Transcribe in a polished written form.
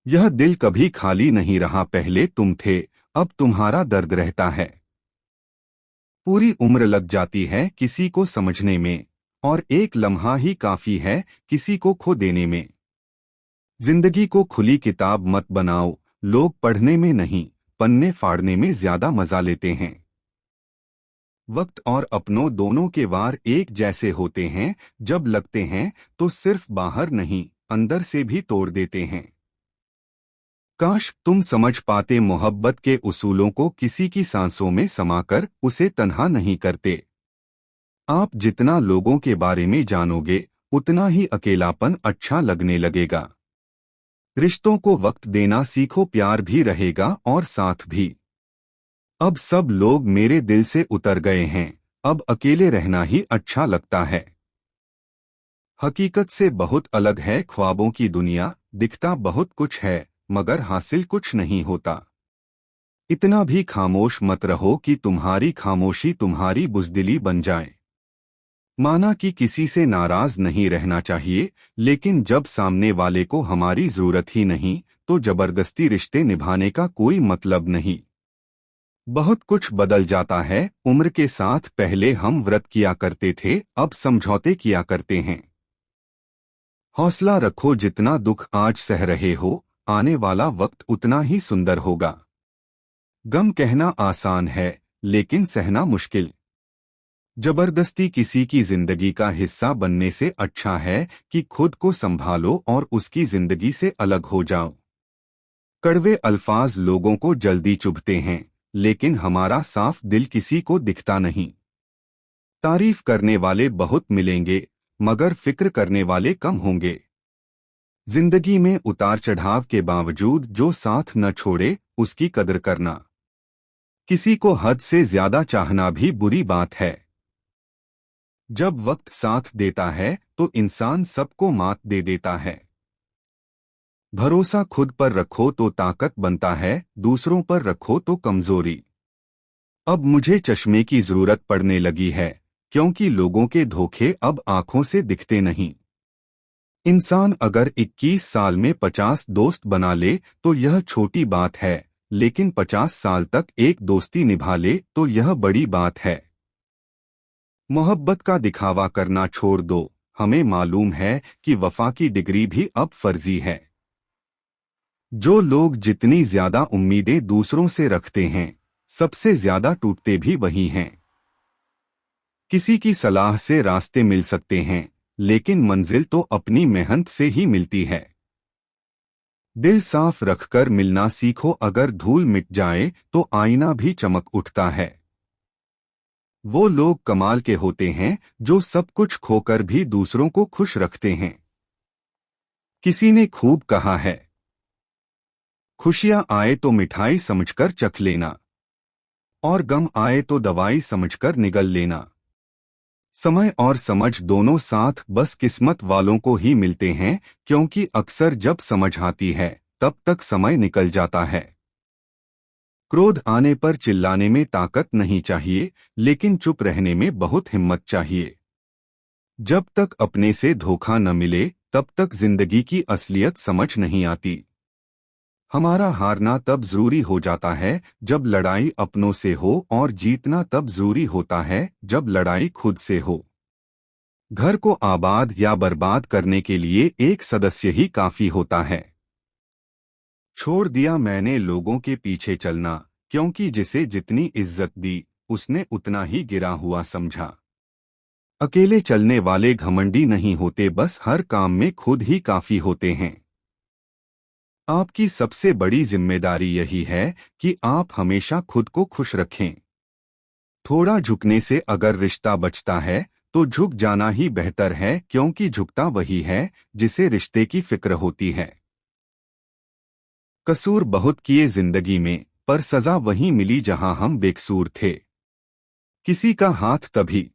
यह दिल कभी खाली नहीं रहा, पहले तुम थे, अब तुम्हारा दर्द रहता है। पूरी उम्र लग जाती है किसी को समझने में, और एक लम्हा ही काफी है किसी को खो देने में। जिंदगी को खुली किताब मत बनाओ, लोग पढ़ने में नहीं, पन्ने फाड़ने में ज्यादा मजा लेते हैं। वक्त और अपनों दोनों के वार एक जैसे होते हैं, जब लगते हैं तो सिर्फ बाहर नहीं, अंदर से भी तोड़ देते हैं। काश तुम समझ पाते मोहब्बत के उसूलों को, किसी की सांसों में समाकर उसे तन्हा नहीं करते। आप जितना लोगों के बारे में जानोगे, उतना ही अकेलापन अच्छा लगने लगेगा। रिश्तों को वक्त देना सीखो, प्यार भी रहेगा और साथ भी। अब सब लोग मेरे दिल से उतर गए हैं, अब अकेले रहना ही अच्छा लगता है। हकीकत से बहुत अलग है ख्वाबों की दुनिया, दिखता बहुत कुछ है मगर हासिल कुछ नहीं होता। इतना भी खामोश मत रहो कि तुम्हारी खामोशी तुम्हारी बुज़दिली बन जाए। माना कि किसी से नाराज नहीं रहना चाहिए, लेकिन जब सामने वाले को हमारी जरूरत ही नहीं, तो जबरदस्ती रिश्ते निभाने का कोई मतलब नहीं। बहुत कुछ बदल जाता है उम्र के साथ, पहले हम व्रत किया करते थे, अब समझौते किया करते हैं। हौसला रखो, जितना दुख आज सह रहे हो, आने वाला वक्त उतना ही सुंदर होगा। गम कहना आसान है, लेकिन सहना मुश्किल। जबरदस्ती किसी की जिंदगी का हिस्सा बनने से अच्छा है कि खुद को संभालो और उसकी जिंदगी से अलग हो जाओ। कड़वे अल्फाज लोगों को जल्दी चुभते हैं, लेकिन हमारा साफ दिल किसी को दिखता नहीं। तारीफ करने वाले बहुत मिलेंगे, मगर फिक्र करने वाले कम होंगे। जिंदगी में उतार चढ़ाव के बावजूद जो साथ न छोड़े, उसकी कदर करना। किसी को हद से ज्यादा चाहना भी बुरी बात है। जब वक्त साथ देता है तो इंसान सबको मात दे देता है। भरोसा खुद पर रखो तो ताकत बनता है, दूसरों पर रखो तो कमजोरी। अब मुझे चश्मे की जरूरत पड़ने लगी है, क्योंकि लोगों के धोखे अब आंखों से दिखते नहीं। इंसान अगर 21 साल में 50 दोस्त बना ले तो यह छोटी बात है, लेकिन 50 साल तक एक दोस्ती निभा ले तो यह बड़ी बात है। मोहब्बत का दिखावा करना छोड़ दो, हमें मालूम है कि वफा की डिग्री भी अब फर्जी है। जो लोग जितनी ज्यादा उम्मीदें दूसरों से रखते हैं, सबसे ज्यादा टूटते भी वही हैं। किसी की सलाह से रास्ते मिल सकते हैं, लेकिन मंजिल तो अपनी मेहनत से ही मिलती है। दिल साफ रखकर मिलना सीखो, अगर धूल मिट जाए तो आईना भी चमक उठता है। वो लोग कमाल के होते हैं जो सब कुछ खोकर भी दूसरों को खुश रखते हैं। किसी ने खूब कहा है, खुशियां आए तो मिठाई समझकर चख लेना, और गम आए तो दवाई समझकर निगल लेना। समय और समझ दोनों साथ बस किस्मत वालों को ही मिलते हैं, क्योंकि अक्सर जब समझ आती है तब तक समय निकल जाता है। क्रोध आने पर चिल्लाने में ताकत नहीं चाहिए, लेकिन चुप रहने में बहुत हिम्मत चाहिए। जब तक अपने से धोखा न मिले, तब तक जिंदगी की असलियत समझ नहीं आती। हमारा हारना तब जरूरी हो जाता है जब लड़ाई अपनों से हो, और जीतना तब जरूरी होता है जब लड़ाई खुद से हो। घर को आबाद या बर्बाद करने के लिए एक सदस्य ही काफी होता है। छोड़ दिया मैंने लोगों के पीछे चलना, क्योंकि जिसे जितनी इज्जत दी, उसने उतना ही गिरा हुआ समझा। अकेले चलने वाले घमंडी नहीं होते, बस हर काम में खुद ही काफी होते हैं। आपकी सबसे बड़ी जिम्मेदारी यही है कि आप हमेशा खुद को खुश रखें। थोड़ा झुकने से अगर रिश्ता बचता है तो झुक जाना ही बेहतर है, क्योंकि झुकता वही है जिसे रिश्ते की फिक्र होती है। कसूर बहुत किए जिंदगी में, पर सजा वहीं मिली जहां हम बेकसूर थे। किसी का हाथ तभी